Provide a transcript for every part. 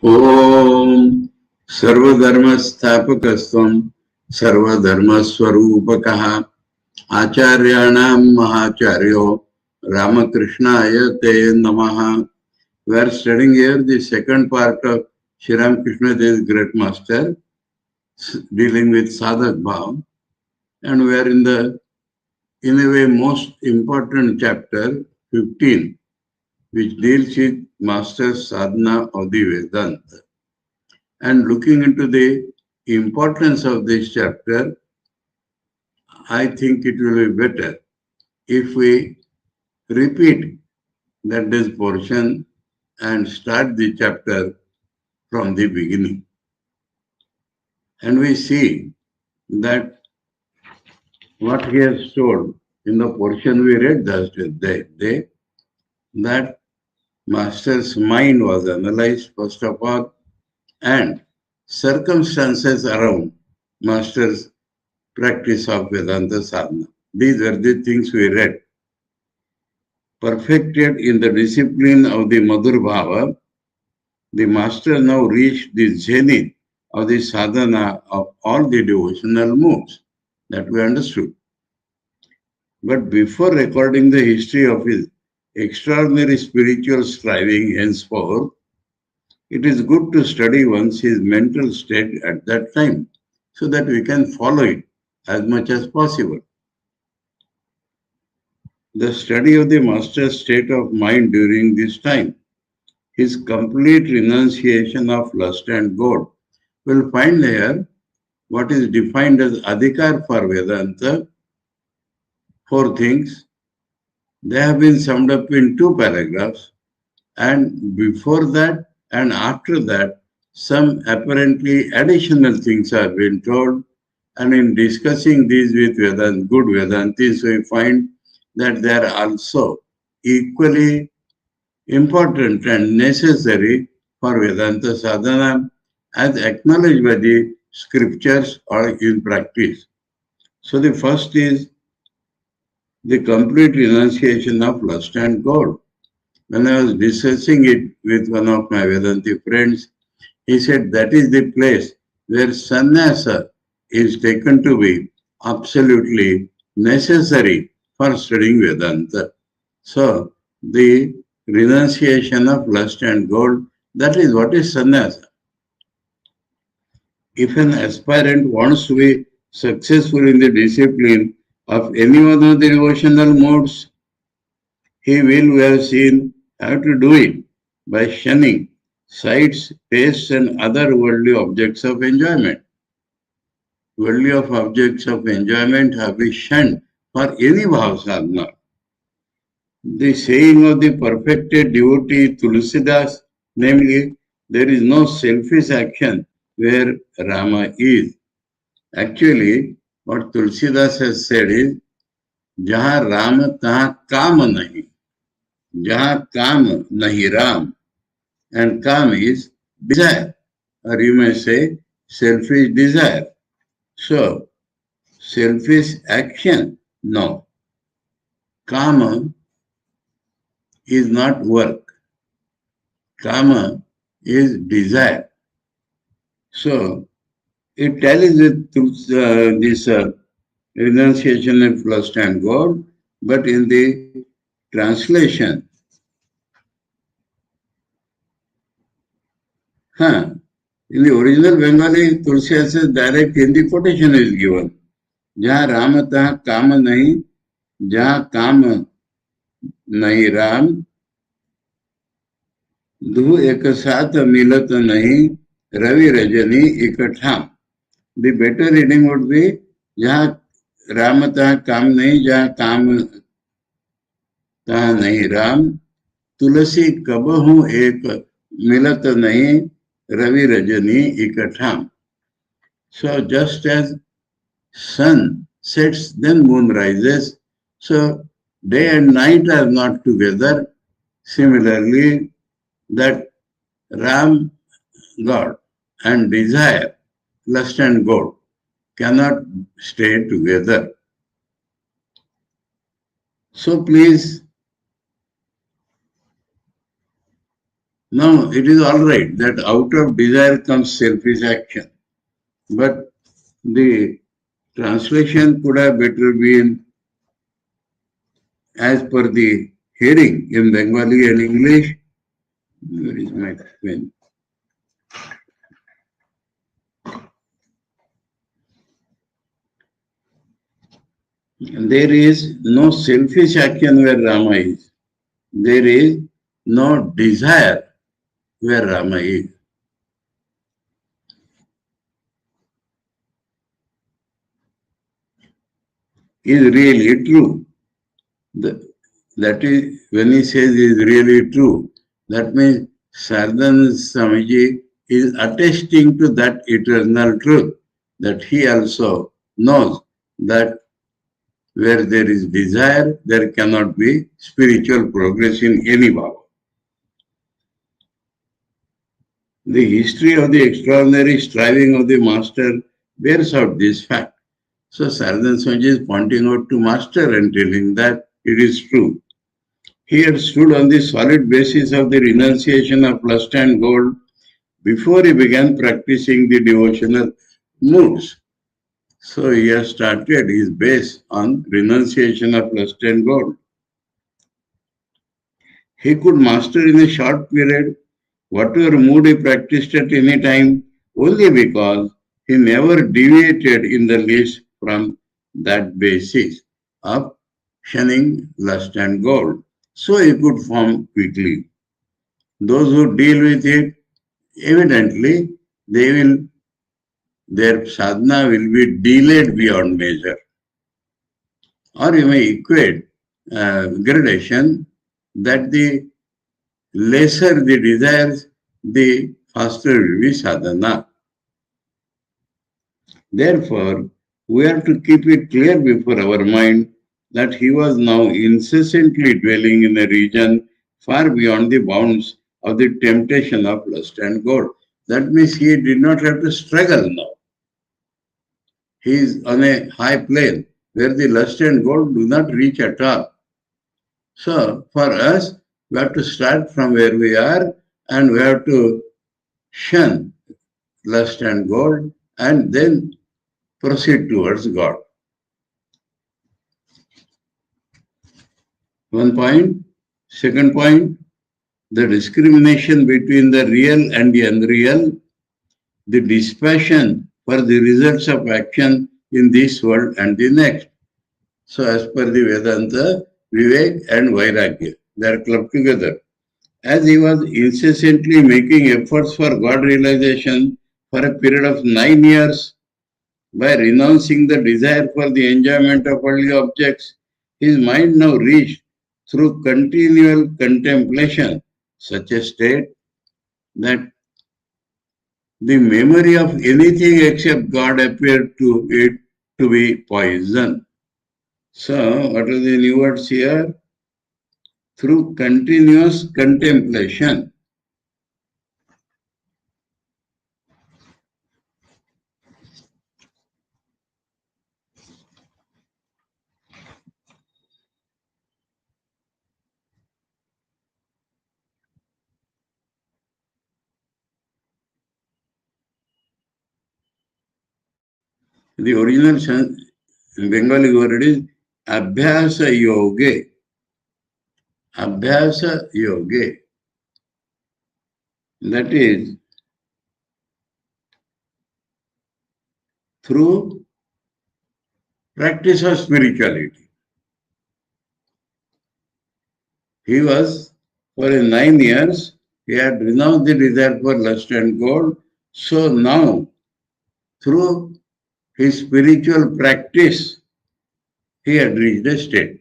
Om सर्वधर्मस्थापकस्त्वं सर्वधर्मस्वरूपकः आचार्याणां महाचार्यो Ramakrishnaaya te namaha. We are studying here the second part of Sri Ramakrishna, this great master, dealing with sadhak bhav, and we are in a way, most important chapter 15, which deals with master's sadhana of the Vedanta. And looking into the importance of this chapter, I think it will be better if we repeat this portion and start the chapter from the beginning. And we see that what he has told in the portion we read that day, that master's mind was analyzed first of all, and circumstances around master's practice of Vedanta sadhana. These are the things we read. Perfected in the discipline of the Madhur Bhava, the master now reached the zenith of the sadhana of all the devotional modes that we understood. But before recording the history of his extraordinary spiritual striving henceforth, it is good to study once his mental state at that time so that we can follow it as much as possible. The study of the master's state of mind during this time, his complete renunciation of lust and God, will find here what is defined as adhikar for Vedanta. 4 things. They have been summed up in 2 paragraphs, and before that and after that, some apparently additional things have been told, and in discussing these with good Vedantis, we find that they are also equally important and necessary for Vedanta sadhana as acknowledged by the scriptures or in practice. So the first is the complete renunciation of lust and God. When I was discussing it with one of my Vedanti friends, he said that is the place where sannyasa is taken to be absolutely necessary for studying Vedanta. So, the renunciation of lust and gold, that is what is sannyasa. If an aspirant wants to be successful in the discipline of any one of the devotional modes, he will, we have seen, have to do it by shunning sights, tastes, and other worldly objects of enjoyment. Worldly objects of enjoyment have been shunned for any bhav sadhana. The saying of the perfected devotee Tulsidas, namely, there is no selfish action where Rama is. Actually, what Tulsidas has said is, Jaha Rama taha kam nahi. Jaha kam nahi Ram. And kam is desire, or you may say selfish desire. So, selfish action, no. Karma is not work. Karma is desire. So, it tallies with this renunciation of lust and God, but in the translation, huh, in the original Bengali, Tulsi says direct Hindi quotation is given. जहाँ राम तहाँ काम नहीं, जहाँ काम नहीं राम, दो एक साथ मिलत नहीं, रवि रजनी इकट्ठा. The better reading would be जहाँ राम तहाँ काम नहीं, जहाँ काम तहाँ नहीं राम, तुलसी कबहू एक मिलत नहीं, रवि रजनी इकट्ठा. So just as sun sets, then moon rises. So day and night are not together. Similarly, that Ram, God, and desire, lust and God, cannot stay together. So please, now it is all right that out of desire comes selfish action. But the translation could have better been as per the heading in Bengali and English. Where is my pen? There is no selfish action where Rama is. There is no desire where Rama is. Is really true. That is, when he says is really true, that means Saradananda Swamiji is attesting to that eternal truth, that he also knows that where there is desire, there cannot be spiritual progress in any bhava. The history of the extraordinary striving of the master bears out this fact. So Saradananda Swamiji is pointing out to master and telling that it is true. He had stood on the solid basis of the renunciation of lust and gold before he began practicing the devotional moods. So he has started his base on renunciation of lust and gold. He could master in a short period whatever mood he practiced at any time only because he never deviated in the least from that basis of shunning lust and gold. So he could form quickly. Those who deal with it, evidently, their sadhana will be delayed beyond measure. Or you may equate gradation that the lesser the desires, the faster will be sadhana. Therefore, we have to keep it clear before our mind that he was now incessantly dwelling in a region far beyond the bounds of the temptation of lust and gold. That means he did not have to struggle now. He is on a high plane where the lust and gold do not reach at all. So, for us, we have to start from where we are and we have to shun lust and gold and then proceed towards God. One point. Second point, the discrimination between the real and the unreal, the dispassion for the results of action in this world and the next. So as per the Vedanta, Vivek and Vairagya, they are clubbed together. As he was incessantly making efforts for God realization for a period of 9 years, by renouncing the desire for the enjoyment of worldly objects, his mind now reached through continual contemplation such a state that the memory of anything except God appeared to it to be poison. So, what are the new words here? Through continuous contemplation. The original Bengali word is Abhyasa Yoge. Abhyasa Yoge. That is through practice of spirituality. He was, for 9 years, he had renounced the desire for lust and gold. So now, through his spiritual practice, he had reached a state.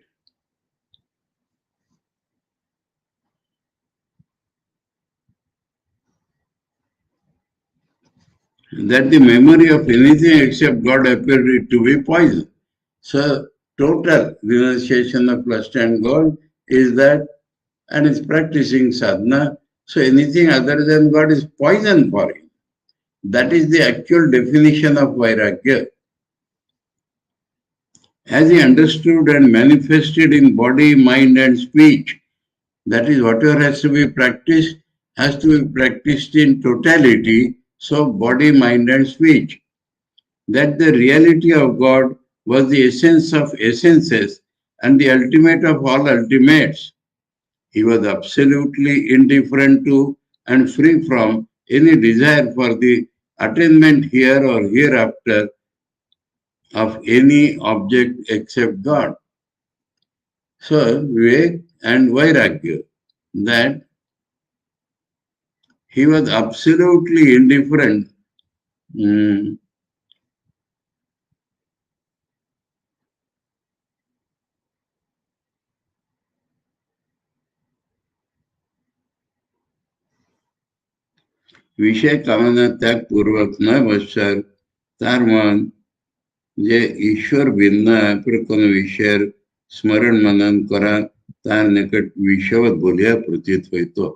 That the memory of anything except God appeared to be poison. So, total renunciation of lust and gold is that, and is practicing sadhana. So, anything other than God is poison for him. That is the actual definition of vairagya. As he understood and manifested in body, mind, and speech, that is, whatever has to be practiced in totality. So, body, mind, and speech. That the reality of God was the essence of essences and the ultimate of all ultimates. He was absolutely indifferent to and free from any desire for the attainment here or hereafter of any object except God. So, Vivek and Vairagya, that he was absolutely indifferent. Mm, વિષય કામના ત્યાગ પૂર્વક ન વસર તાર મન જે ઈશ્વર વિના પ્રકોનો વિષય સ્મરણ મનન કરા તાર નિકટ વિષવત બોલ્યા પ્રતીત હોય તો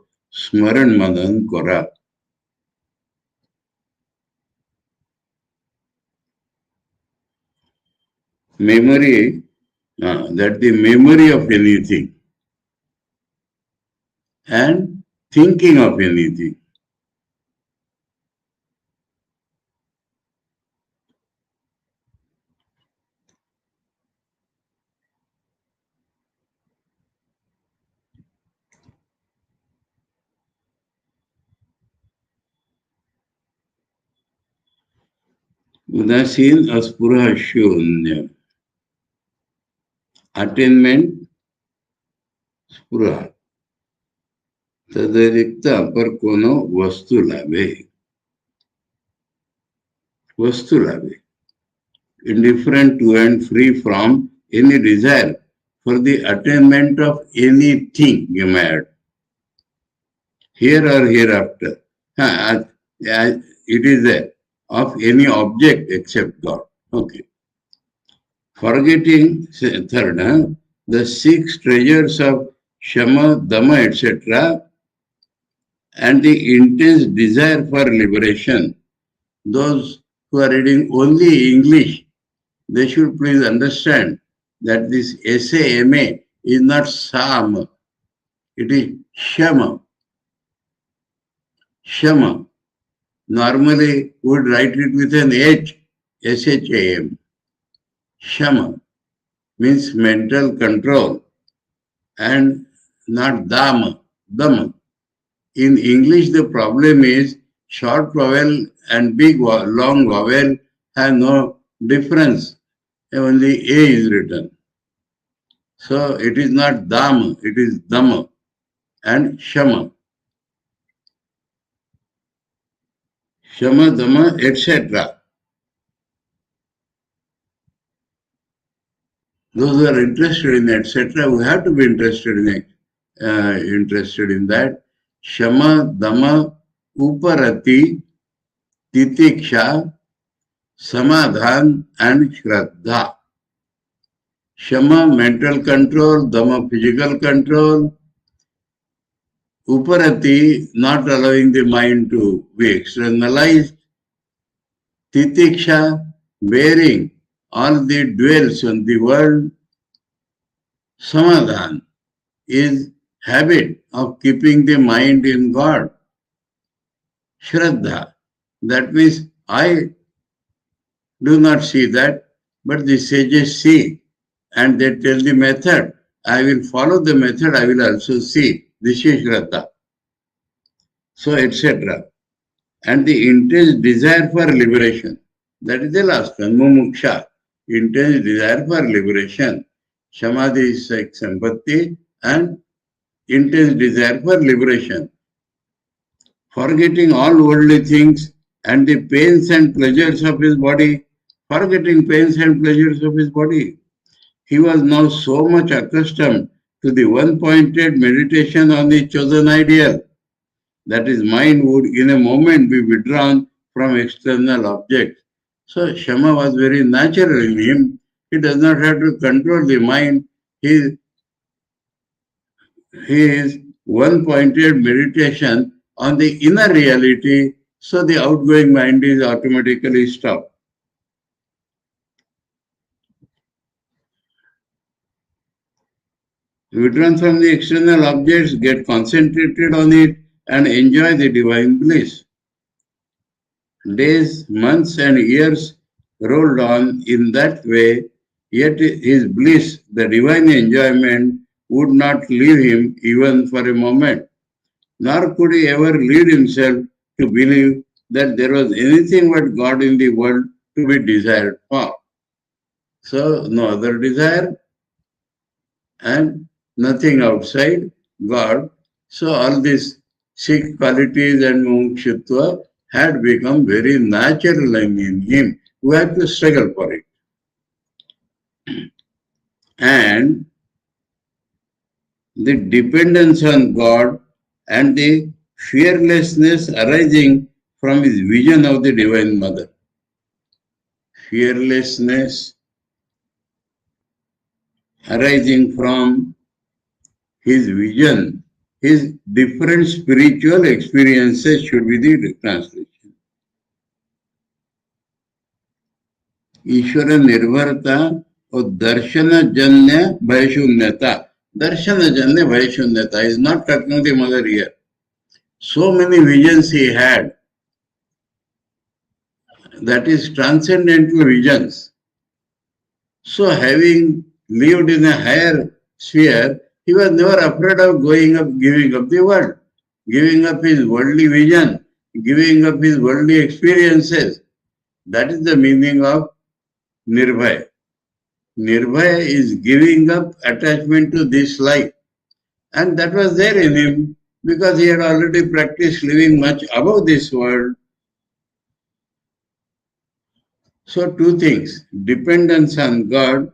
સ્મરણ મનન કરા. Memory, that the memory of anything and thinking of anything. उदासीन अस्पृह शून्य अटेनमेंट स्पृह तदरिक्त अपर कोनो वस्तु लाभे indifferent to and free from any desire for the attainment of anything you may add here or hereafter. It is there of any object except God. Okay. Forgetting, third, the 6 treasures of Shama, Dhamma, etc., and the intense desire for liberation. Those who are reading only English, they should please understand that this SAMA is not Sam, it is Shama. Shama. Normally, we would write it with an H, SHAM. Shama means mental control and not Dhamma, Dhamma. In English, the problem is short vowel and big long vowel have no difference. Only A is written. So it is not Dhamma, it is Dhamma and Shama. Shama, Dhamma, etc. Those who are interested in etc., we have to be interested in it. Interested in that. Shama, Dhamma, Uparati, Titiksha, Samadhan, and Shraddha. Shama, mental control, Dhamma, physical control, Uparati, not allowing the mind to be externalized, Titiksha, bearing all the dwells on the world, Samadhan is habit of keeping the mind in God. Shraddha, that means I do not see that, but the sages see and they tell the method. I will follow the method, I will also see. This is Shraddha. So, etc. And the intense desire for liberation. That is the last one, mumuksha. Intense desire for liberation. Samadhi is like sampatti and intense desire for liberation. Forgetting all worldly things and the pains and pleasures of his body. Forgetting pains and pleasures of his body. He was now so much accustomed to the one-pointed meditation on the chosen ideal that his mind would in a moment be withdrawn from external objects. So Shama was very natural in him. He does not have to control the mind. He is one-pointed meditation on the inner reality, so the outgoing mind is automatically stopped. Withdrawn from the external objects, get concentrated on it and enjoy the divine bliss. Days, months and years rolled on in that way, yet his bliss, the divine enjoyment, would not leave him even for a moment. Nor could he ever lead himself to believe that there was anything but God in the world to be desired for. So, no other desire and nothing outside God. So, all these six qualities and mumukshutva had become very natural in him. We had to struggle for it. And the dependence on God and the fearlessness arising from his vision of the Divine Mother. Fearlessness arising from his vision, his different spiritual experiences should be the translation. ईश्वर निर्भरता और दर्शन जन्य भयशून्यता. Darshana Janya Vaishunyata is not talking the mother here. So many visions he had. That is transcendental visions. So having lived in a higher sphere, he was never afraid of going up, giving up the world, giving up his worldly vision, giving up his worldly experiences. That is the meaning of Nirbhaya. Nirbhaya is giving up attachment to this life. And that was there in him because he had already practiced living much above this world. So two things, dependence on God,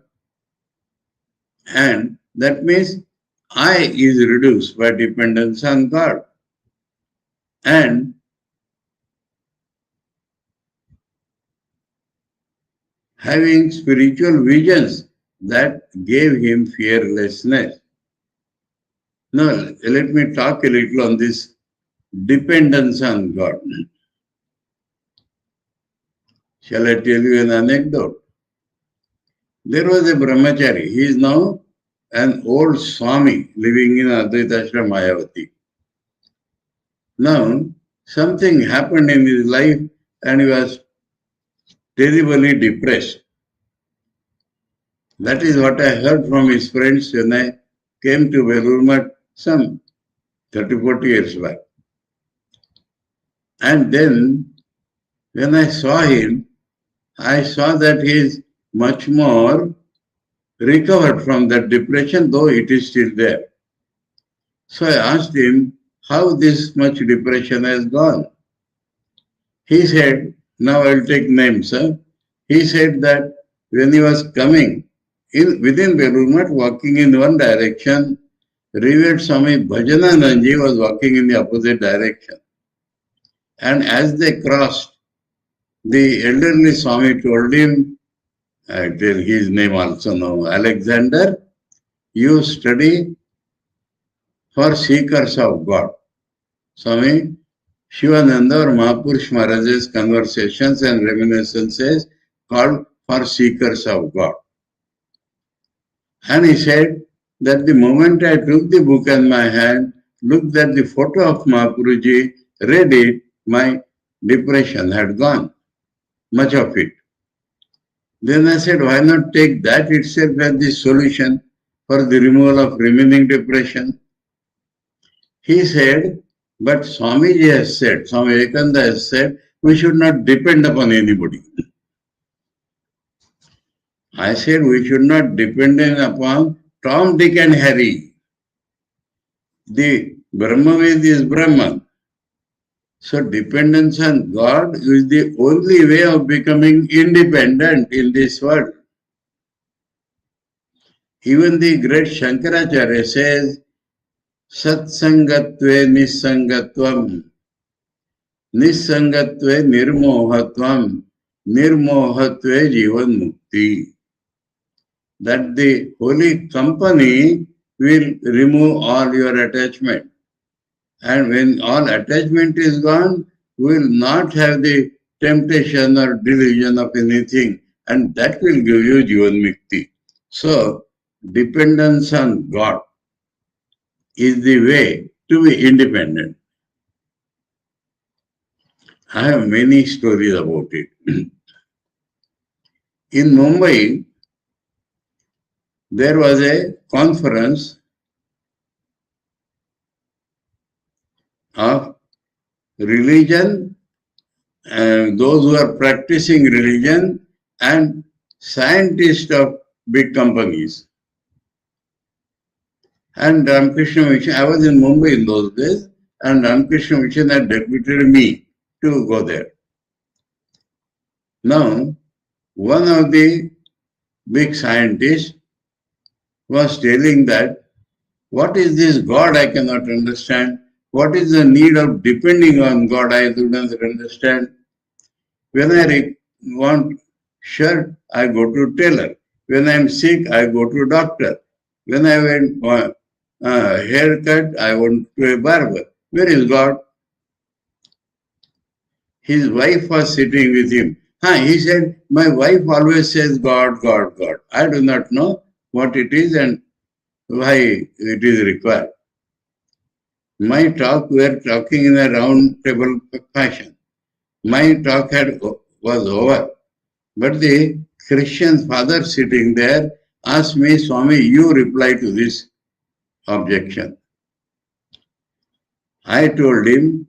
and that means I is reduced by dependence on God. And having spiritual visions that gave him fearlessness. Now, let me talk a little on this dependence on God. Shall I tell you an anecdote? There was a brahmachari. He is now an old Swami living in Advaita Ashram Mayavati. Now, something happened in his life and he was terribly depressed. That is what I heard from his friends when I came to Velurmat some 30-40 years back. And then when I saw him, I saw that he is much more recovered from that depression, though it is still there. So I asked him how this much depression has gone. He said, now I'll take names. He said that when he was coming within Velurmat, walking in one direction, revered Swami Bhajananandji was walking in the opposite direction. And as they crossed, the elderly Swami told him, I tell his name also now, Alexander, you study for seekers of God. Swami Shivananda or Mahapurush Maharaj's conversations and reminiscences called for seekers of God. And he said that the moment I took the book in my hand, looked at the photo of Mahapuruji, read it, my depression had gone, much of it. Then I said, why not take that itself as the solution for the removal of remaining depression? He said, but Swamiji has said, Swami Vivekananda has said, we should not depend upon anybody. I said, we should not depend upon Tom, Dick and Harry. The Brahmavid is Brahman. So dependence on God is the only way of becoming independent in this world. Even the great Shankaracharya says, Satsangatve Nisangatvam, Nisangatve Nirmohatvam, Nirmohatve Jivan Mukti. That the holy company will remove all your attachment. And when all attachment is gone, we will not have the temptation or delusion of anything, and that will give you Jivan Mukti. So, dependence on God is the way to be independent. I have many stories about it. In Mumbai, there was a conference of religion, those who are practicing religion, and scientists of big companies. And Ramakrishna Mission, I was in Mumbai in those days, and Ramakrishna Mission had deputed me to go there. Now, one of the big scientists was telling that, what is this God I cannot understand? What is the need of depending on God I do not understand? When I want shirt, I go to tailor. When I am sick, I go to doctor. When I want haircut, I want to a barber. Where is God? His wife was sitting with him. He said, my wife always says God, God, God. I do not know what it is and why it is required. My talk, we were talking in a round table fashion. My talk was over. But the Christian father sitting there asked me, Swami, you reply to this objection. I told him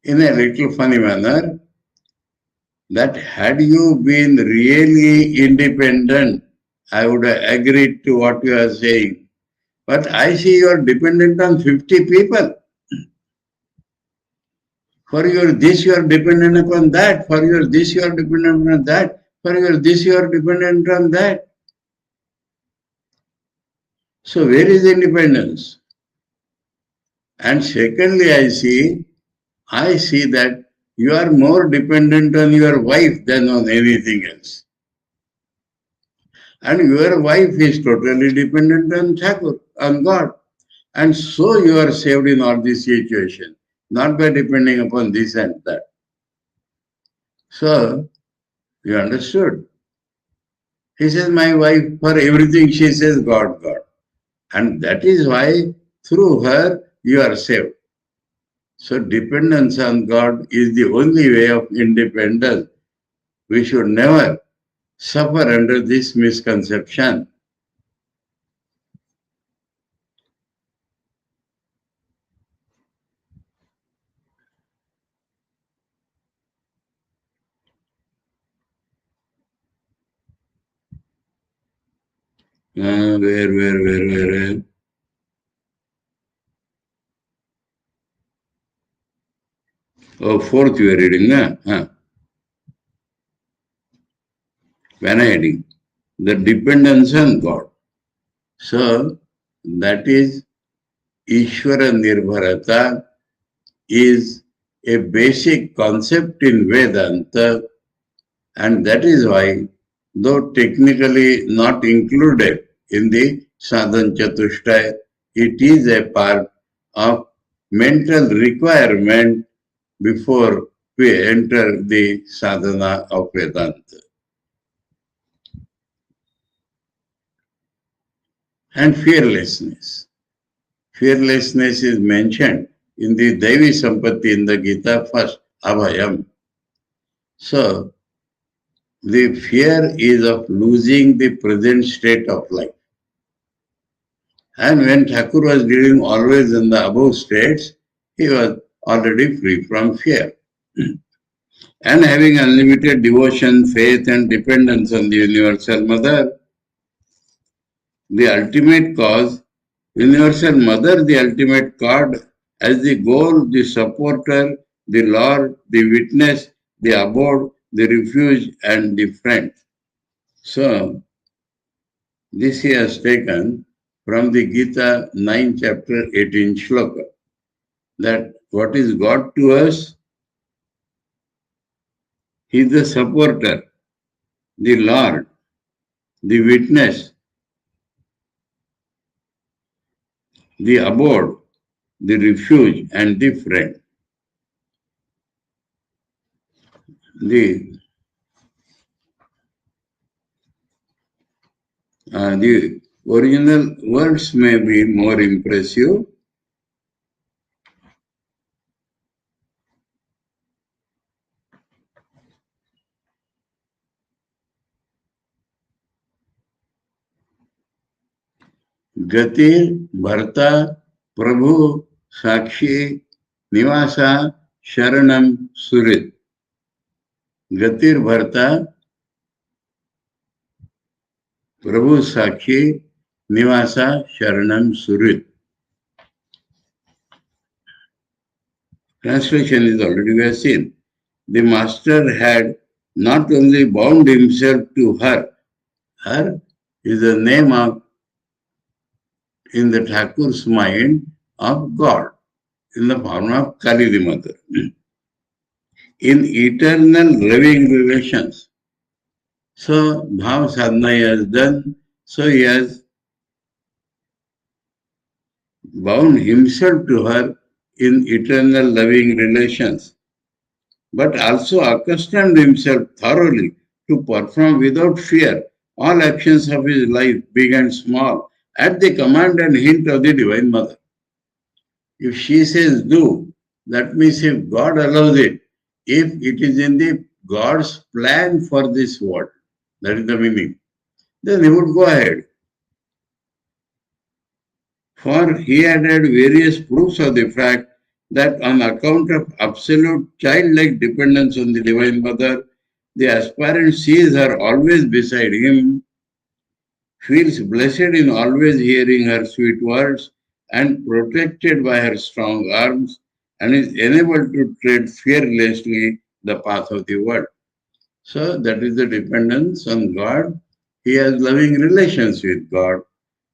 in a little funny manner that had you been really independent, I would have agreed to what you are saying. But I see you are dependent on 50 people. For your this, you are dependent upon that. For your this, you are dependent on that. For your this, you are dependent on that. So where is independence? And secondly, I see that you are more dependent on your wife than on anything else. And your wife is totally dependent on Thakur, on God. And so you are saved in all this situation, not by depending upon this and that. So, you understood? He says, my wife, for everything she says, God, God. And that is why through her you are saved. So dependence on God is the only way of independence. We should never suffer under this misconception. Where? Oh, fourth you are reading, When I reading the dependence on God. So that is Ishvara Nirbharata is a basic concept in Vedanta, and that is why, though technically not included in the sadhana chatushtaya, it is a part of mental requirement before we enter the sadhana of Vedanta. And fearlessness. Fearlessness is mentioned in the Devi Sampatti in the Gita first, Abhayam. So, The fear is of losing the present state of life. And when Thakur was living always in the above states, he was already free from fear. And having unlimited devotion, faith, and dependence on the Universal Mother, the ultimate cause, Universal Mother, the ultimate God, as the goal, the supporter, the Lord, the witness, the abode, the refuge, and the friend. So, this he has taken from the Gita 9 chapter 18 shloka. That what is God to us? He is the supporter, the Lord, the witness, the abode, the refuge, and the friend. The original words may be more impressive. Gatir Bharta Prabhu Sakshi Nivasa Sharanam Surit. Gatir Bharta Prabhu Sakshi Nivasa Sharanam Surit. Translation is already we have seen. The master had not only bound himself to her, her is the name of, in the Thakur's mind, of God, in the form of Kali the Mother. In eternal loving relations. So, Bhav Sadhana he has done, so he has bound himself to her in eternal loving relations, but also accustomed himself thoroughly to perform without fear all actions of his life, big and small, at the command and hint of the Divine Mother. If she says do, that means if God allows it, if it is in the God's plan for this world, that is the meaning, then he would go ahead. For he added various proofs of the fact that on account of absolute childlike dependence on the Divine Mother, the aspirant sees her always beside him, feels blessed in always hearing her sweet words, and protected by her strong arms, and is enabled to tread fearlessly the path of the world. So that is the dependence on God. He has loving relations with God.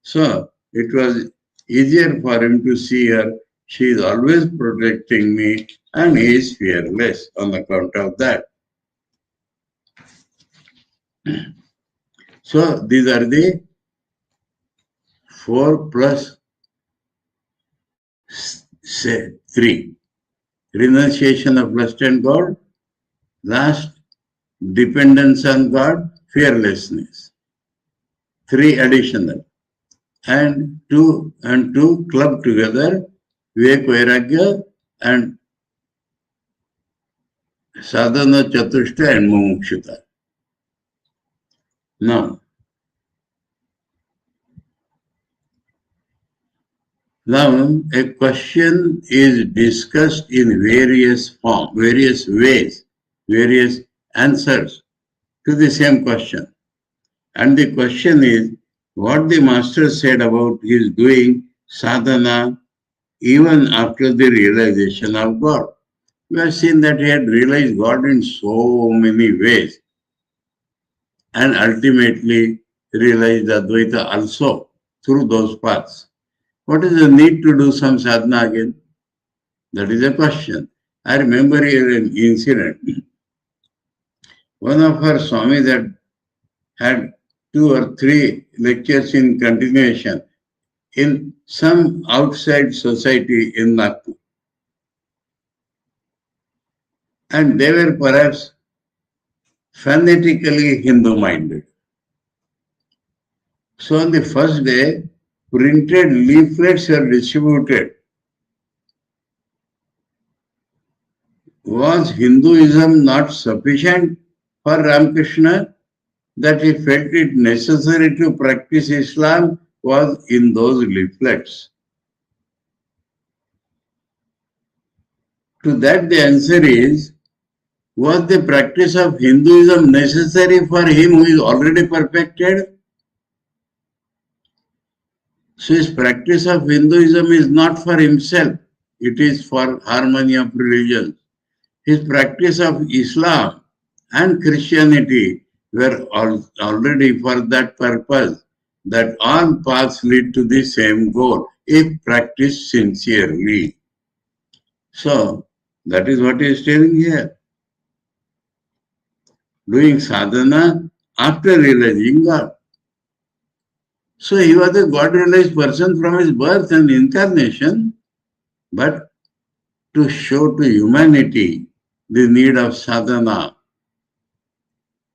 So it was easier for him to see her. She is always protecting me, and he is fearless on account of that. So these are the 4 plus 3. Renunciation of lust and God. Last, dependence on God, fearlessness. 3 additional. And two club together, Vivek Vairagya and Sadhana Chatushta and Mumukshita. Now, a question is discussed in various forms, various ways, various answers to the same question. And the question is what the master said about his doing sadhana even after the realization of God. We have seen that he had realized God in so many ways and ultimately realized Advaita also through those paths. What is the need to do some sadhana again? That is a question. I remember here an incident. One of our Swamis had 2 or 3 lectures in continuation in some outside society in Nagpur. And they were perhaps fanatically Hindu-minded. So on the first day, printed leaflets were distributed. Was Hinduism not sufficient for Ramakrishna that he felt it necessary to practice Islam was in those leaflets. To that the answer is, was the practice of Hinduism necessary for him who is already perfected? So his practice of Hinduism is not for himself, it is for harmony of religions. His practice of Islam and Christianity were already for that purpose, that all paths lead to the same goal if practiced sincerely. So that is what he is telling here. Doing sadhana after realizing God. So he was a God-realized person from his birth and incarnation, but to show to humanity the need of sadhana.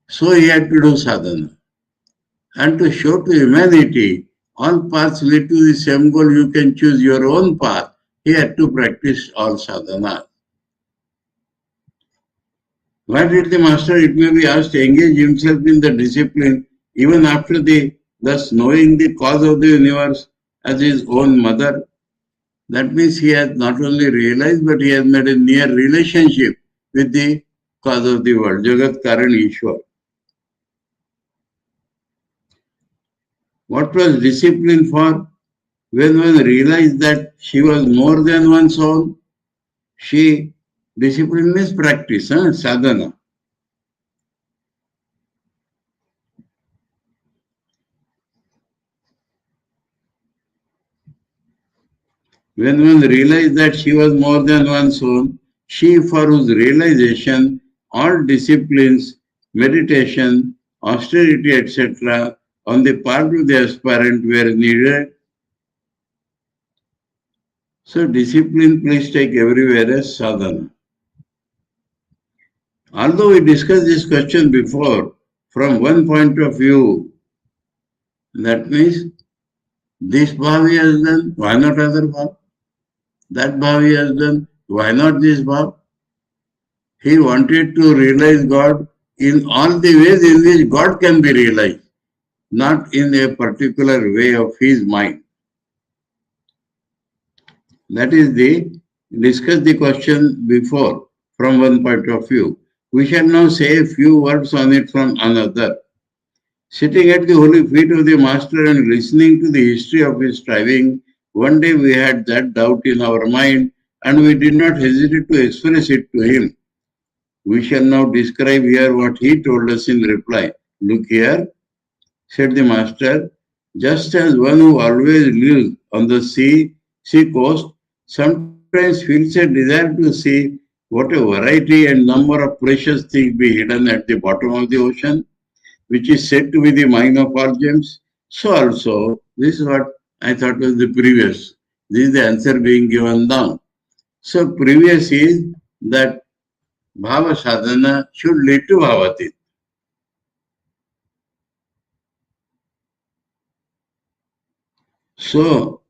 So he had to do sadhana. And to show to humanity all paths lead to the same goal, you can choose your own path. He had to practice all sadhana. Why did the master, it may be asked, engage himself in the discipline even after thus knowing the cause of the universe as his own mother? That means he has not only realized, but he has made a near relationship with the cause of the world, Jagat Karan Ishwar. What was discipline for? When one realized that she was more than one's own, discipline means practice, sadhana. When one realized that she was more than one's own, she for whose realization all disciplines, meditation, austerity, etc., on the part of the aspirant were needed. So discipline, please take everywhere as sadhana. Although we discussed this question before, from one point of view, that means this bhav he has done, why not other bhav? That bhav he has done, why not this bhav? He wanted to realize God in all the ways in which God can be realized, not in a particular way of his mind. That is discuss the question before from one point of view. We shall now say a few words on it from another. Sitting at the holy feet of the Master and listening to the history of his striving, one day we had that doubt in our mind and we did not hesitate to express it to him. We shall now describe here what he told us in reply. Look here, said the Master, just as one who always lives on the sea coast, sometimes feels a desire to see what a variety and number of precious things be hidden at the bottom of the ocean, which is said to be the mine of all gems. So also, this is what I thought was the previous. This is the answer being given now. So previous is that Bhava sadhana should lead to Bhavatit. So,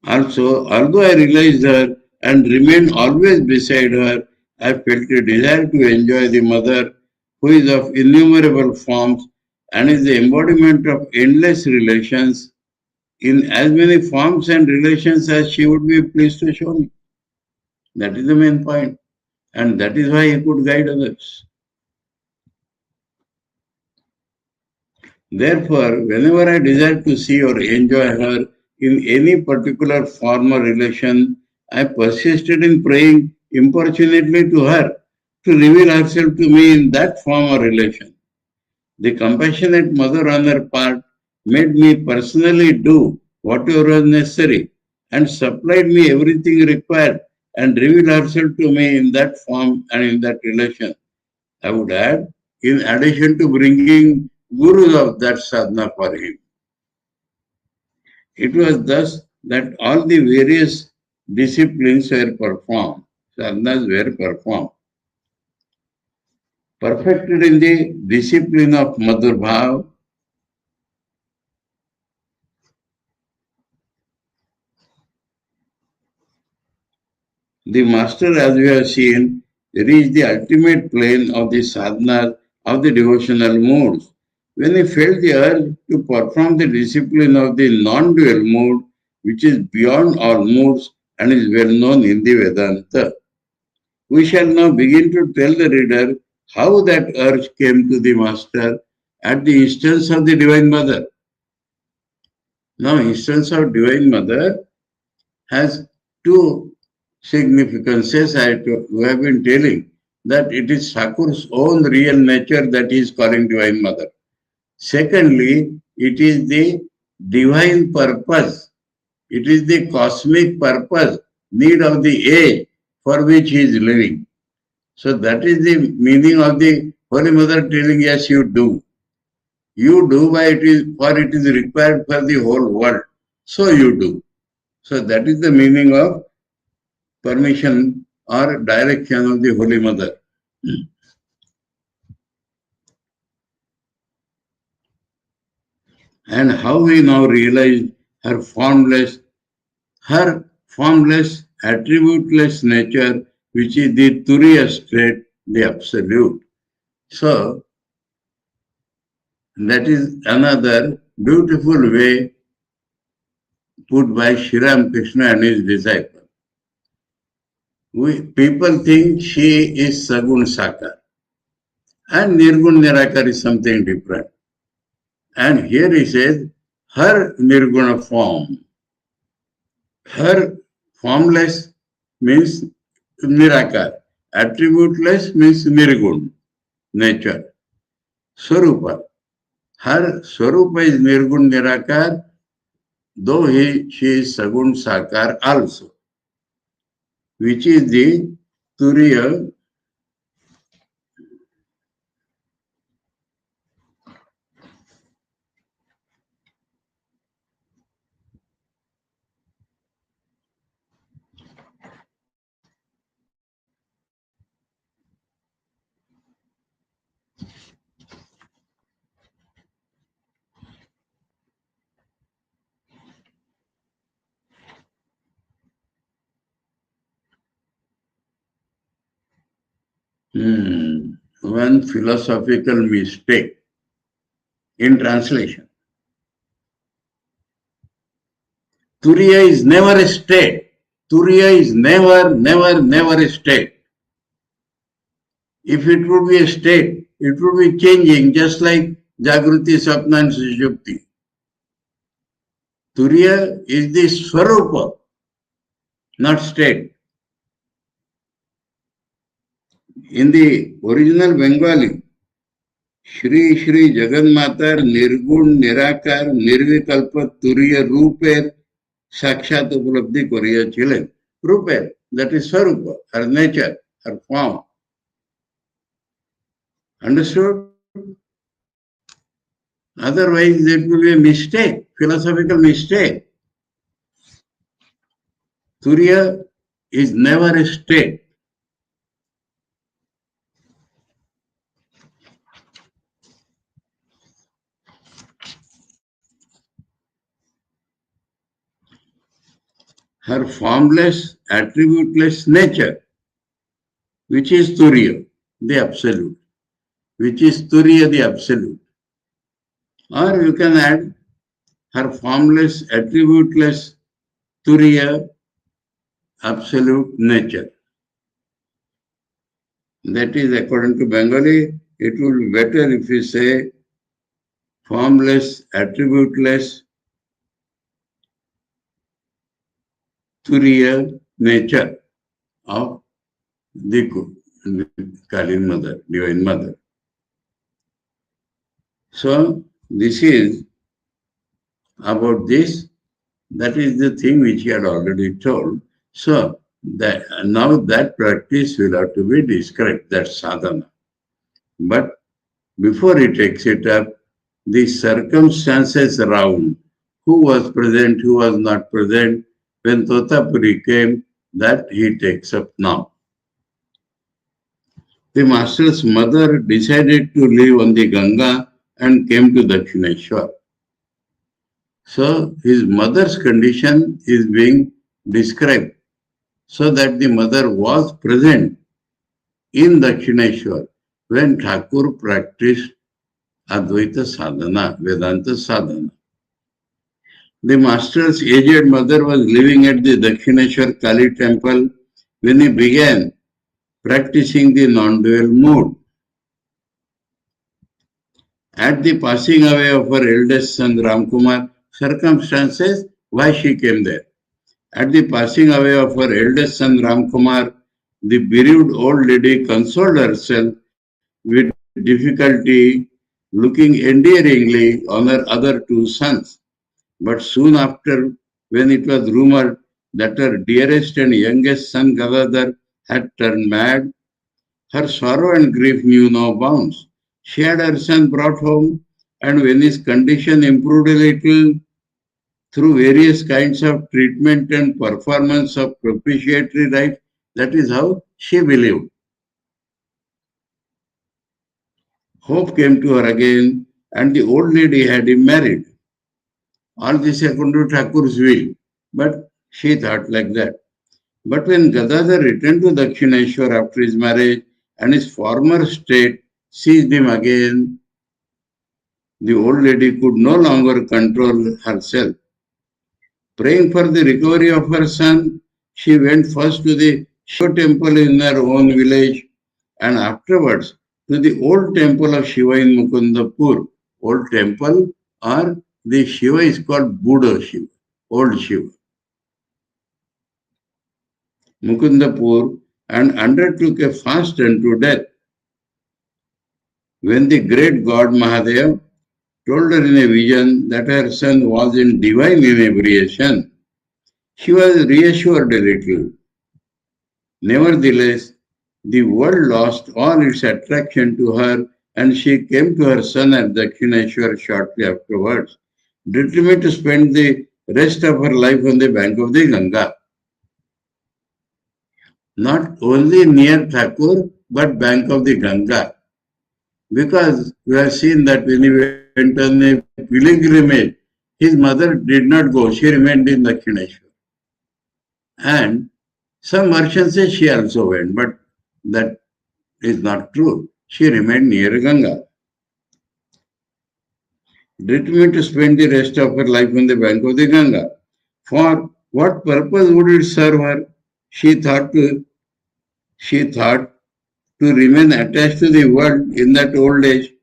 also, although I realized her and remained always beside her, I felt a desire to enjoy the mother who is of innumerable forms and is the embodiment of endless relations in as many forms and relations as she would be pleased to show me. That is the main point. And that is why he could guide others. Therefore, whenever I desire to see or enjoy her in any particular form or relation, I persisted in praying importunately to her to reveal herself to me in that form or relation. The compassionate mother on her part made me personally do whatever was necessary and supplied me everything required and revealed herself to me in that form and in that relation. I would add, in addition to bringing gurus of that sadhana for him. It was thus that all the various disciplines were performed, sadhanas were performed. Perfected in the discipline of Madhur Bhav, the master, as we have seen, reached the ultimate plane of the sadhana of the devotional modes. When he felt the urge to perform the discipline of the non-dual mode, which is beyond all modes and is well known in the Vedanta. We shall now begin to tell the reader how that urge came to the Master at the instance of the Divine Mother. Now, instance of Divine Mother has two significances. We have been telling that it is Thakur's own real nature that he is calling Divine Mother. Secondly, it is the divine purpose. It is the cosmic purpose, need of the age for which he is living. So that is the meaning of the Holy Mother telling, yes, you do. You do why it is, for it is required for the whole world. So you do. So that is the meaning of permission or direction of the Holy Mother. And how we now realize her formless, attributeless nature, which is the Turiya state, the absolute. So, that is another beautiful way put by Sri Ramakrishna and his disciple. People think she is Sagun Sakar and Nirgun Nirakar is something different. And here he says, her Nirguna form, her formless means Nirakar, attributeless means Nirgun, nature. Swarupa, her Swarupa is Nirgun Nirakar, though she is Sagun Sakar also, which is the Turiya. One philosophical mistake in translation. Turiya is never a state. Turiya is never a state. If it would be a state, it would be changing just like Jagruti, Sapna and Sushupti. Turiya is the Swarupa, not state. In the original Bengali, Shri Shri Jaganmatar Nirgun Nirakar Nirvikalpa Turiya Ruper Sakshat Upalabdhi Koriya Chilen. Ruper, that is Swarupa, her nature, her form. Understood? Otherwise, it will be a mistake, philosophical mistake. Turiya is never a state. Her formless, attributeless nature, which is Turiya, the absolute, which is Turiya, the absolute. Or you can add her formless, attributeless Turiya, absolute nature. That is, according to Bengali, it would be better if you say formless, attributeless Turiya nature of the Kalin Mother, Divine Mother. So, this is about this. That is the thing which he had already told. So, now that practice will have to be described, that sadhana. But before he takes it up, the circumstances around, who was present, who was not present, when Totapuri came, that he takes up now. The master's mother decided to live on the Ganga and came to Dakshineshwar. So his mother's condition is being described so that the mother was present in Dakshineshwar. when Thakur practiced Advaita sadhana, Vedanta sadhana. The master's aged mother was living at the Dakshineshwar Kali temple when he began practicing the non-dual mode. At the passing away of her eldest son Ramkumar, circumstances why she came there. At the passing away of her eldest son Ramkumar, the bereaved old lady consoled herself with difficulty, looking endearingly on her other two sons. But soon after, when it was rumored that her dearest and youngest son Gadadhar had turned mad, her sorrow and grief knew no bounds. She had her son brought home, and when his condition improved a little through various kinds of treatment and performance of propitiatory rites, that is how she believed. Hope came to her again, and the old lady had him married. All this according to Thakur's will, but she thought like that. But when Gadadhar returned to Dakshineshwar after his marriage and his former state seized him again, the old lady could no longer control herself. Praying for the recovery of her son, she went first to the Shiva temple in her own village and afterwards to the old temple of Shiva in Mukundapur. Old temple or the Shiva is called Buddha Shiva, old Shiva. Mukundapur and undertook a fast unto death. When the great god Mahadev told her in a vision that her son was in divine inebriation, she was reassured a little. Nevertheless, the world lost all its attraction to her and she came to her son at Dakshineshwar shortly afterwards, determined to spend the rest of her life on the bank of the Ganga. Not only near Thakur, but bank of the Ganga. Because we have seen that when he went on a pilgrimage, his mother did not go, she remained in Dakshineshwar. And some versions say she also went, but that is not true. She remained near Ganga. Determined to spend the rest of her life on the bank of the Ganga. For what purpose would it serve her? She thought to, she thought to remain attached to the world in that old age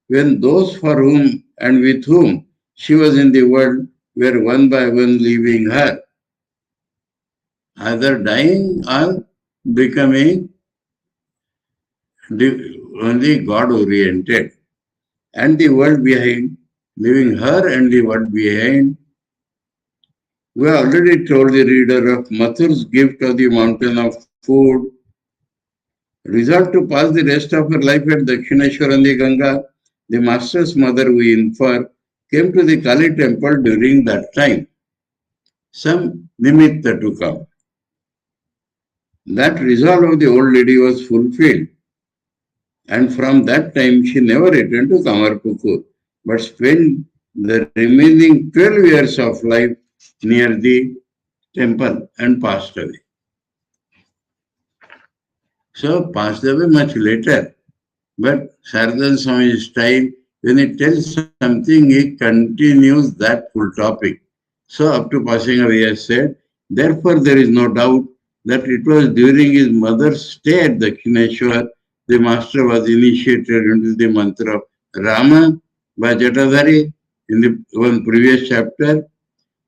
when those for whom and with whom she was in the world were one by one leaving her, either dying or becoming only God oriented, and the world behind, leaving her and the world behind. We already told the reader of Mathur's gift of the mountain of food. Resolved to pass the rest of her life at Dakshineshwar and the Ganga, the master's mother, we infer, came to the Kali temple during that time. Some nimitta to come. That resolve of the old lady was fulfilled. And from that time, she never returned to Kamarpukur, but spent the remaining 12 years of life near the temple and passed away. So, passed away much later. But Saradananda Swami's style, when he tells something, he continues that full topic. So, up to passing away, he has said, therefore, there is no doubt that it was during his mother's stay at Dakshineshwar, the master was initiated into the mantra of Rama by Jatadhari in the one previous chapter,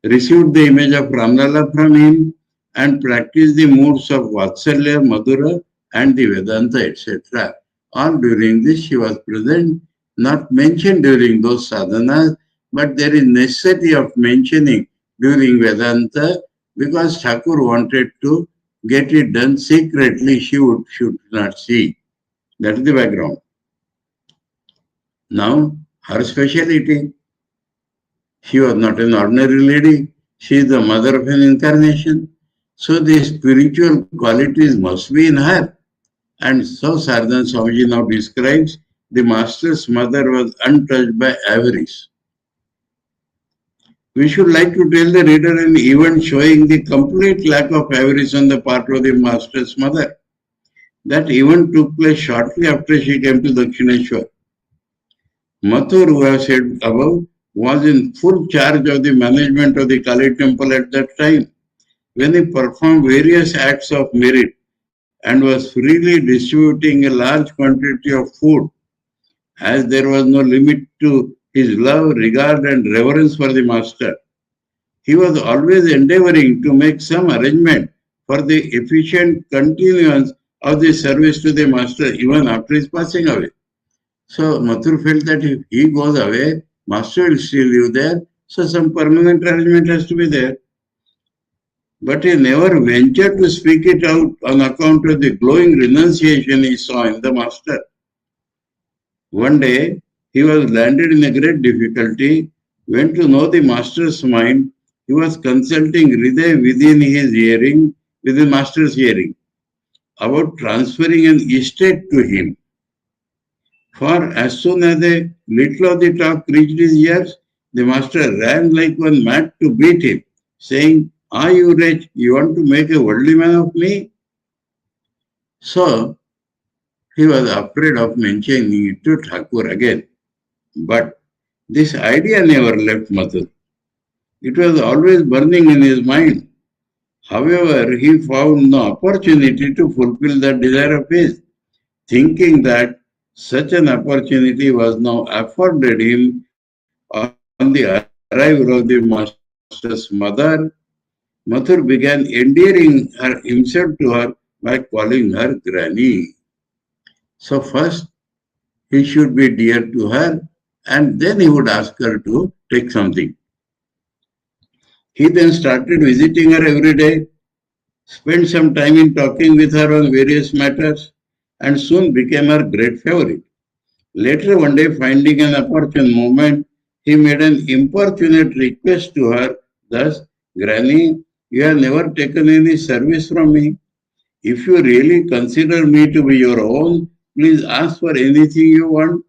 received the image of Ramlala from him, and practiced the moods of Vatsalya, Madhura, and the Vedanta, etc. All during this she was present, not mentioned during those sadhanas, but there is necessity of mentioning during Vedanta because Thakur wanted to get it done secretly, should not see. That is the background. Now, her speciality, she was not an ordinary lady. She is the mother of an incarnation. So the spiritual qualities must be in her. And so Saradananda Swamiji now describes the master's mother was untouched by avarice. We should like to tell the reader an event showing the complete lack of avarice on the part of the master's mother. That event took place shortly after she came to Dakshineshwar. Mathur, who I said above, was in full charge of the management of the Kali temple at that time. When he performed various acts of merit and was freely distributing a large quantity of food, as there was no limit to his love, regard, and reverence for the master. He was always endeavoring to make some arrangement for the efficient continuance of the service to the master even after his passing away. So Mathur felt that if he goes away, master will still live there, so some permanent arrangement has to be there. But he never ventured to speak it out on account of the glowing renunciation he saw in the master. One day, he was landed in a great difficulty. When to know the master's mind, he was consulting Hriday within the master's hearing, about transferring an estate to him. For as soon as a little of the talk reached his ears, the master ran like one mad to beat him, saying, "Are you rich? You want to make a worldly man of me?" So he was afraid of mentioning it to Thakur again. But this idea never left Mathur. It was always burning in his mind. However, he found no opportunity to fulfill that desire of his, thinking that such an opportunity was now afforded him on the arrival of the master's mother. Mathur began endearing himself to her by calling her Granny. So first, he should be dear to her, and then he would ask her to take something. He then started visiting her every day, spent some time in talking with her on various matters, and soon became her great favorite. Later one day, finding an opportune moment, he made an importunate request to her, thus, "Granny, you have never taken any service from me. If you really consider me to be your own, please ask for anything you want."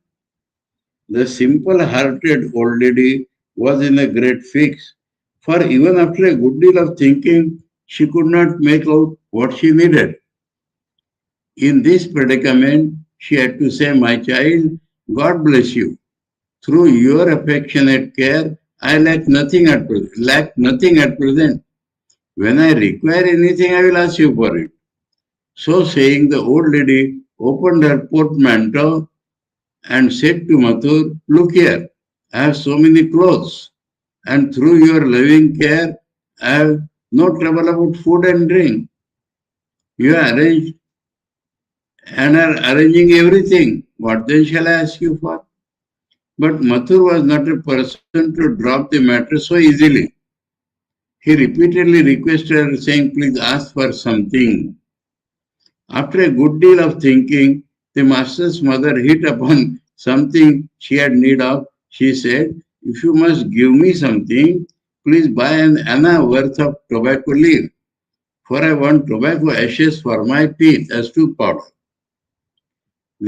The simple-hearted old lady was in a great fix, for even after a good deal of thinking, she could not make out what she needed. In this predicament, she had to say, "My child, God bless you. Through your affectionate care, I lack nothing at present. When I require anything, I will ask you for it." So saying, the old lady opened her portmanteau and said to Mathur, "Look here, I have so many clothes, and through your loving care, I have no trouble about food and drink. You are arranged and are arranging everything. What then shall I ask you for?" But Mathur was not a person to drop the matter so easily. He repeatedly requested her, saying, "Please ask for something." After a good deal of thinking, the master's mother hit upon something she had need of. She said, "If you must give me something, please buy an anna worth of tobacco leaf, for I want tobacco ashes for my teeth as to powder."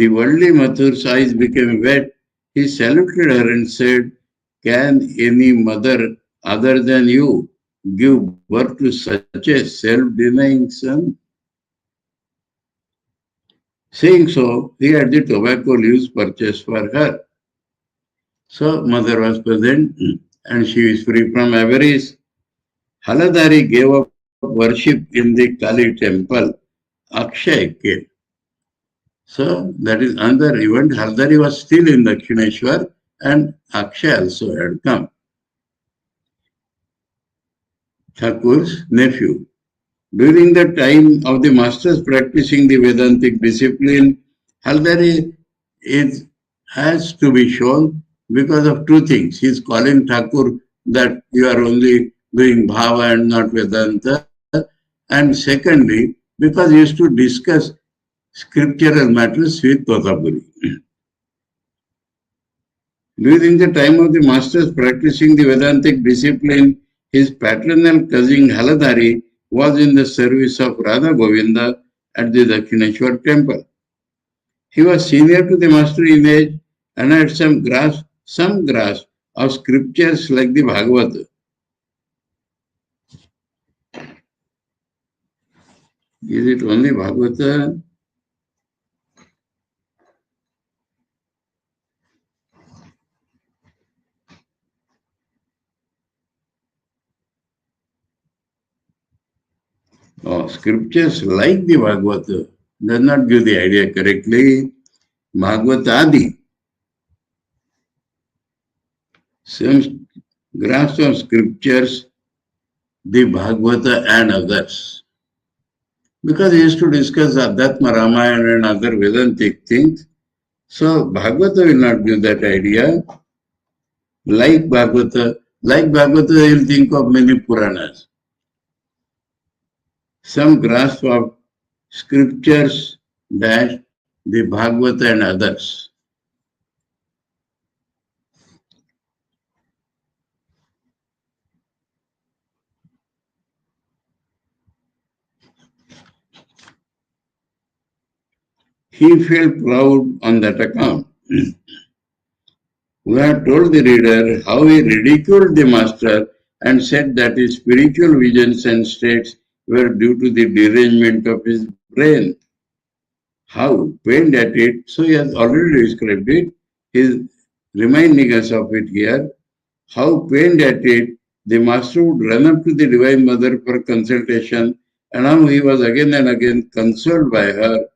The worldly Mathur's eyes became wet. He saluted her and said, "Can any mother other than you give birth to such a self-denying son?" Saying so, he had the tobacco leaves purchased for her. So mother was present and she is free from avarice. Haladari gave up worship in the Kali temple, Akshay came. So that is another event. Haladari was still in Dakshineshwar and Akshay also had come, Thakur's nephew. During the time of the masters practicing the Vedantic discipline, Haldari is, has to be shown because of two things. He is calling Thakur that you are only doing Bhava and not Vedanta. And secondly, because he used to discuss scriptural matters with Totapuri. During the time of the masters practicing the Vedantic discipline, his paternal cousin Haladari was in the service of Radha Govinda at the Dakshineshwar temple. He was senior to the master in age and had some grasp of scriptures like the Bhagavata. Is it only Bhagavata? Scriptures like the Bhagavata does not give the idea correctly. Bhagavata Adi, some grasp of scriptures, the Bhagavata and others. Because he used to discuss Adhyatma Ramayana and other Vedantic things, so Bhagavata will not give that idea. Like Bhagavata, they will think of many Puranas. Some grasp of scriptures dash the Bhagavata and others. He felt proud on that account. We have told the reader how he ridiculed the master and said that his spiritual visions and states were due to the derangement of his brain. How pained at it, so he has already described it. He is reminding us of it here. How pained at it, the master would run up to the Divine Mother for consultation, and how he was again and again consoled by her,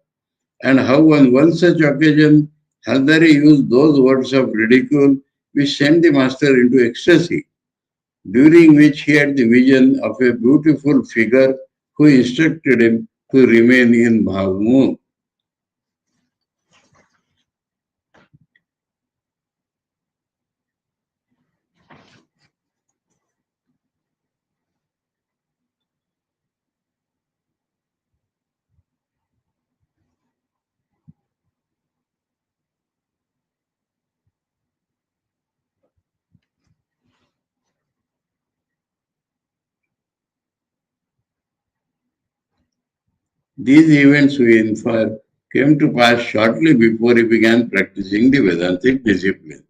and how on one such occasion Haldari used those words of ridicule which sent the master into ecstasy, during which he had the vision of a beautiful figure who instructed him to remain in Bhavmood. These events, we infer, came to pass shortly before he began practicing the Vedantic discipline.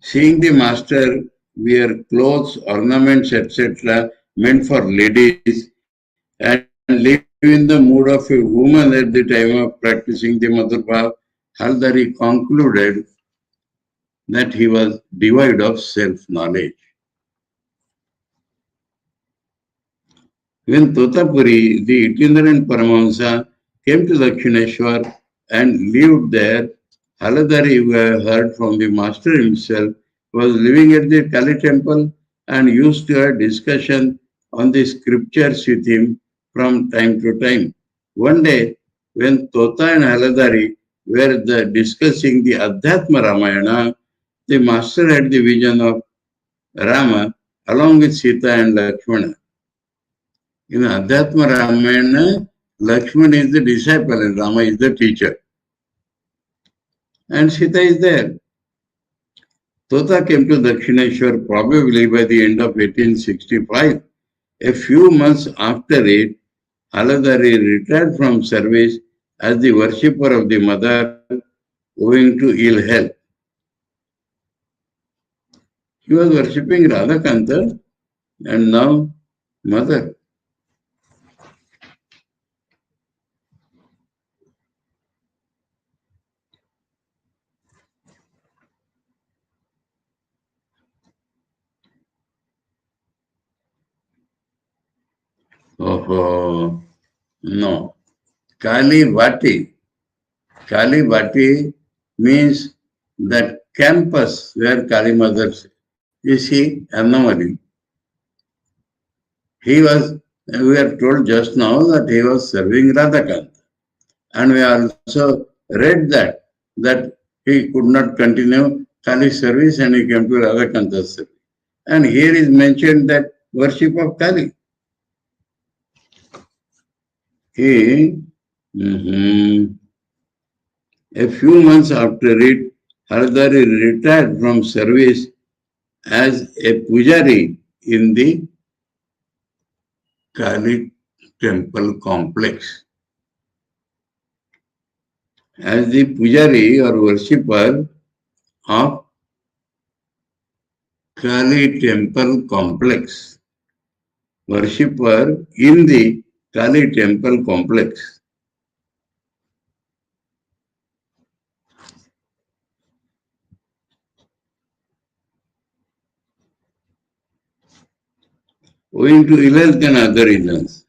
Seeing the master wear clothes, ornaments, etc., meant for ladies, and live in the mood of a woman at the time of practicing the Madhur Bhav, Haldari concluded that he was devoid of self-knowledge. When Totapuri, the itinerant Paramahansa, came to Dakshineshwar and lived there, Haladari, who had heard from the master himself, was living at the Kali temple and used to have discussion on the scriptures with him from time to time. One day, when Tota and Haladari were discussing the Adhyatma Ramayana, the master had the vision of Rama along with Sita and Lakshmana. In Adhyatma Ramayana, Lakshman is the disciple and Rama is the teacher. And Sita is there. Tota came to Dakshineshwar probably by the end of 1865. A few months after it, Haladari retired from service as the worshipper of the mother owing to ill health. He was worshipping Radhakanta and now mother. Oh, no. Kali Vati. Kali Bhati means that campus where Kali Mother is he anomaly. He was, we are told just now that he was serving Radhakant. And we also read that he could not continue Kali service and he came to Radhakanta's service. And here is mentioned that worship of Kali. He, a few months after it, Hardari retired from service as a pujari in the Kali temple complex. As the pujari or worshipper of Kali temple complex. Worshipper in the Kali temple complex. Owing to ill health and other reasons.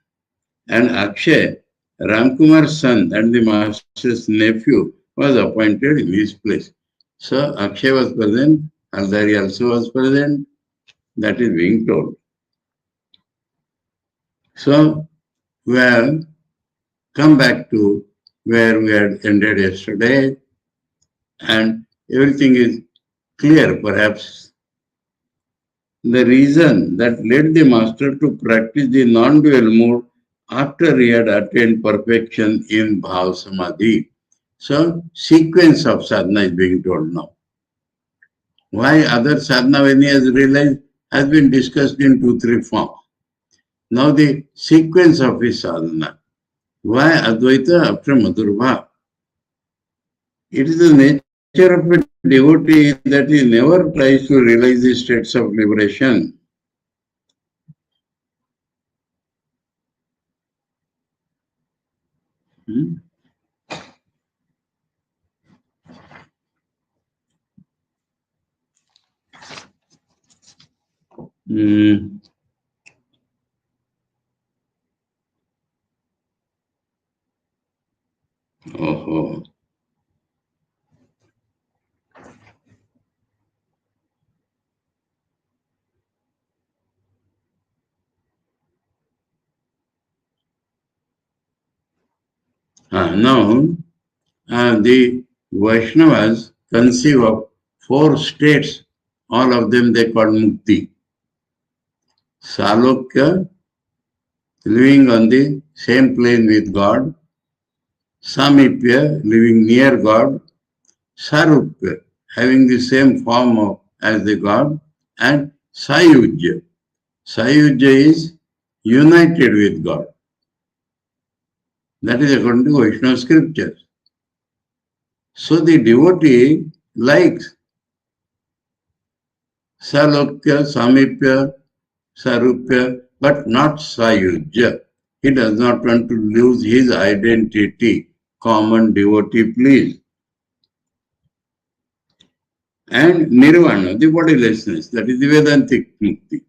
And Akshay, Ramkumar's son and the master's nephew, was appointed in his place. So Akshay was present, Haldari also was present, that is being told. So we have come back to where we had ended yesterday, and everything is clear perhaps. The reason that led the master to practice the non-dual mode after he had attained perfection in Bhav Samadhi. So, sequence of sadhana is being told now. Why other sadhana when he has realized has been discussed in 2-3 forms. Now the sequence of his sadhana. Why Advaita after Madhurabha? It is the nature of a devotee that he never tries to realize the states of liberation. Hmm? Hmm. Oh. Now, the Vaishnavas conceive of 4 states, all of them they call Mukti. Salokya, living on the same plane with God. Samipya, living near God. Sarupya, having the same form as the God. And Sayujya. Sayujya is united with God. That is according to Vaishnava scriptures. So the devotee likes Salokya, Samipya, Sarupya, but not Sayujya. He does not want to lose his identity, common devotee, please. And Nirvana, the bodilessness, that is the Vedantic Mukti.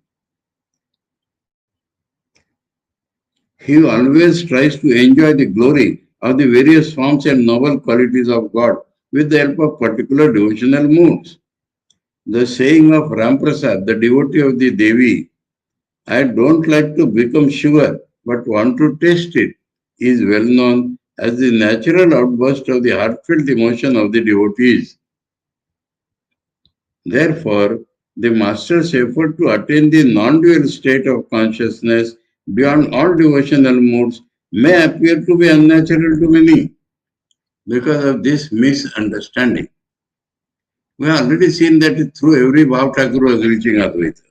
He always tries to enjoy the glory of the various forms and noble qualities of God with the help of particular devotional moods. The saying of Ramprasad, the devotee of the Devi, I don't like to become sugar, but want to taste it, is well known as the natural outburst of the heartfelt emotion of the devotees. Therefore, the master's effort to attain the non-dual state of consciousness beyond all devotional moods may appear to be unnatural to many because of this misunderstanding. We have already seen that through every Bhav Thakur was reaching Advaita,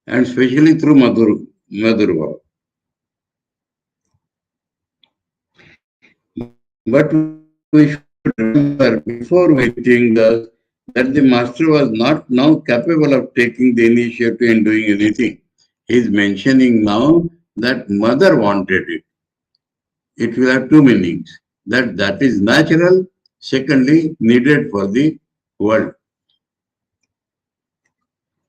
and especially through Madhur Bhav. But we should remember before we think thus that the master was not now capable of taking the initiative in doing anything. He is mentioning now that mother wanted it. It will have two meanings. That is natural, secondly, needed for the world.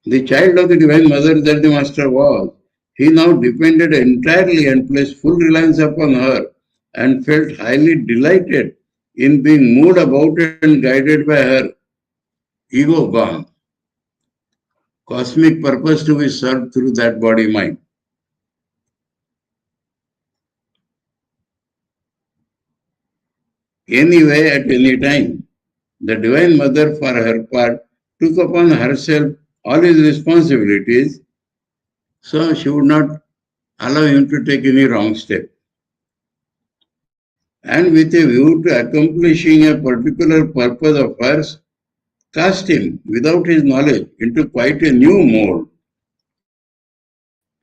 The child of the Divine Mother that the Master was, he now depended entirely and placed full reliance upon her and felt highly delighted in being moved about and guided by her. Ego gone. Cosmic purpose to be served through that body mind. Anyway, at any time, the Divine Mother, for her part, took upon herself all his responsibilities, so she would not allow him to take any wrong step. And with a view to accomplishing a particular purpose of hers, cast him, without his knowledge, into quite a new mode.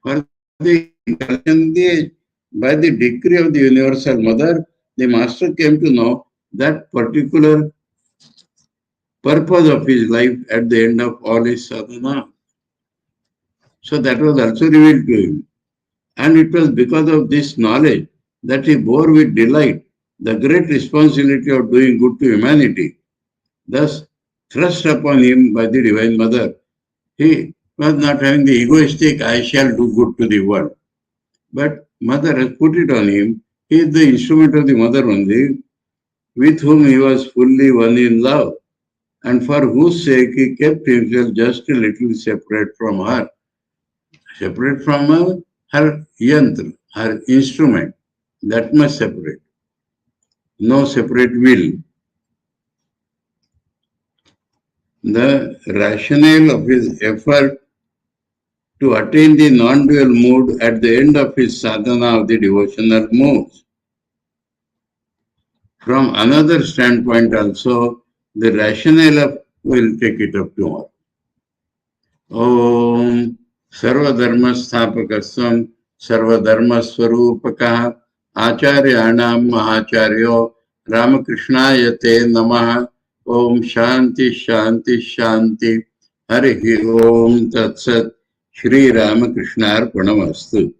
For the incarnation of the age, by the decree of the Universal Mother, the Master came to know that particular purpose of his life at the end of all his sadhana. So that was also revealed to him. And it was because of this knowledge that he bore with delight the great responsibility of doing good to humanity, thus thrust upon him by the Divine Mother. He was not having the egoistic, I shall do good to the world, but mother has put it on him. He is the instrument of the mother only, with whom he was fully one in love, and for whose sake he kept himself just a little separate from her yantra, her instrument, that much separate, no separate will. The rationale of his effort to attain the non-dual mood at the end of his sadhana of the devotional moods. From another standpoint also, the rationale of, we'll take it up tomorrow. Om Sarvadharma Sthapakasvam Sarvadharma Swarupakah Acharyanam Mahacharyo Ramakrishnaya Te Namaha Om Shanti Shanti Shanti Harihi Om Tat Sat Sri Ramakrishna Arpanamastu.